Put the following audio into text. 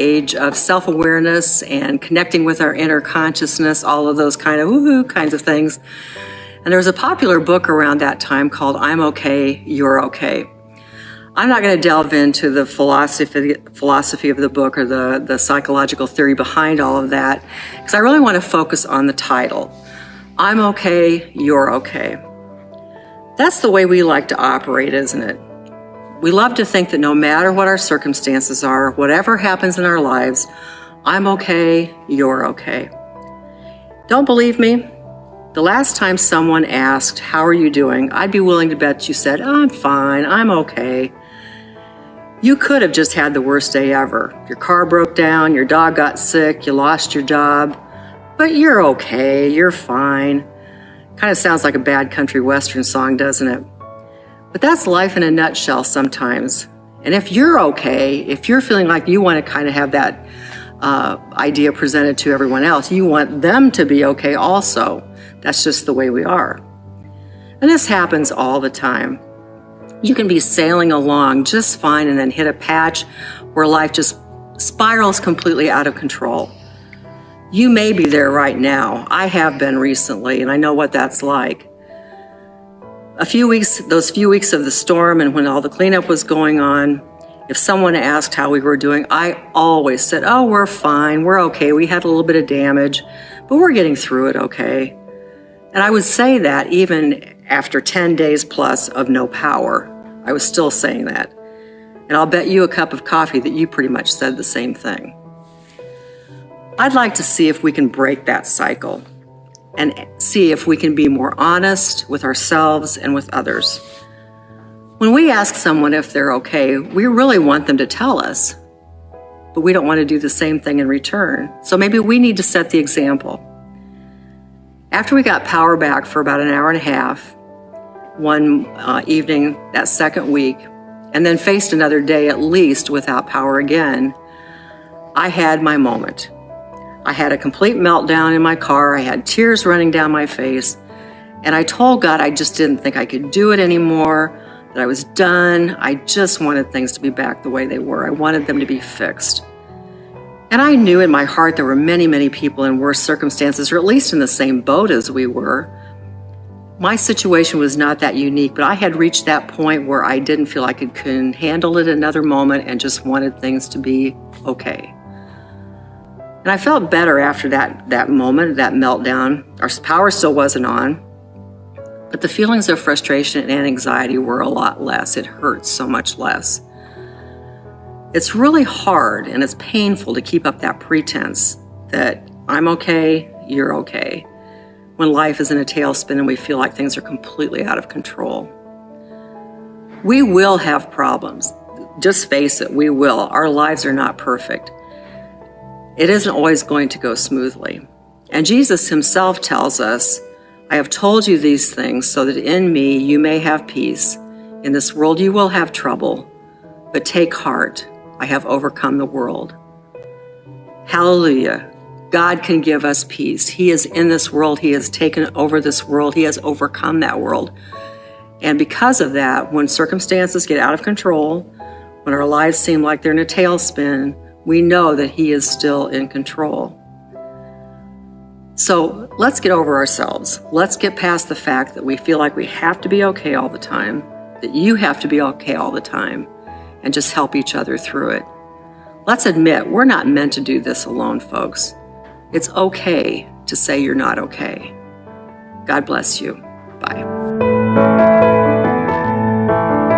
age of self-awareness and connecting with our inner consciousness, all of those kind of woohoo kinds of things. And there was a popular book around that time called I'm Okay, You're Okay. I'm not going to delve into the philosophy of the book or the psychological theory behind all of that, because I really want to focus on the title. I'm okay, you're okay. That's the way we like to operate, isn't it? We love to think that no matter what our circumstances are, whatever happens in our lives, I'm okay, you're okay. Don't believe me? The last time someone asked, how are you doing? I'd be willing to bet you said, oh, I'm fine, I'm okay. You could have just had the worst day ever. Your car broke down, your dog got sick, you lost your job, but you're okay, you're fine. Kind of sounds like a bad country western song, doesn't it? But that's life in a nutshell sometimes. And if you're okay, if you're feeling like you want to kind of have that idea presented to everyone else, you want them to be okay also. That's just the way we are. And this happens all the time. You can be sailing along just fine and then hit a patch where life just spirals completely out of control. You may be there right now. I have been recently, and I know what that's like. Those few weeks of the storm and when all the cleanup was going on, if someone asked how we were doing, I always said, oh, we're fine, we're okay. We had a little bit of damage, but we're getting through it okay. And I would say that even after 10 days plus of no power, I was still saying that. And I'll bet you a cup of coffee that you pretty much said the same thing. I'd like to see if we can break that cycle and see if we can be more honest with ourselves and with others. When we ask someone if they're okay, we really want them to tell us, but we don't want to do the same thing in return. So maybe we need to set the example. After we got power back for about an hour and a half, one evening that second week, and then faced another day at least without power again, I had my moment. I had a complete meltdown in my car. I had tears running down my face. And I told God I just didn't think I could do it anymore, that I was done. I just wanted things to be back the way they were. I wanted them to be fixed. And I knew in my heart there were many, many people in worse circumstances, or at least in the same boat as we were. My situation was not that unique, but I had reached that point where I didn't feel I could handle it another moment and just wanted things to be okay. And I felt better after that moment, that meltdown. Our power still wasn't on, but the feelings of frustration and anxiety were a lot less. It hurt so much less. It's really hard and it's painful to keep up that pretense that I'm okay, you're okay, when life is in a tailspin and we feel like things are completely out of control. We will have problems. Just face it, we will. Our lives are not perfect. It isn't always going to go smoothly. And Jesus himself tells us, I have told you these things so that in me you may have peace. In this world you will have trouble, but take heart, I have overcome the world. Hallelujah. God can give us peace. He is in this world. He has taken over this world. He has overcome that world. And because of that, when circumstances get out of control, when our lives seem like they're in a tailspin, we know that He is still in control. So let's get over ourselves. Let's get past the fact that we feel like we have to be okay all the time, that you have to be okay all the time, and just help each other through it. Let's admit we're not meant to do this alone, folks. It's okay to say you're not okay. God bless you. Bye.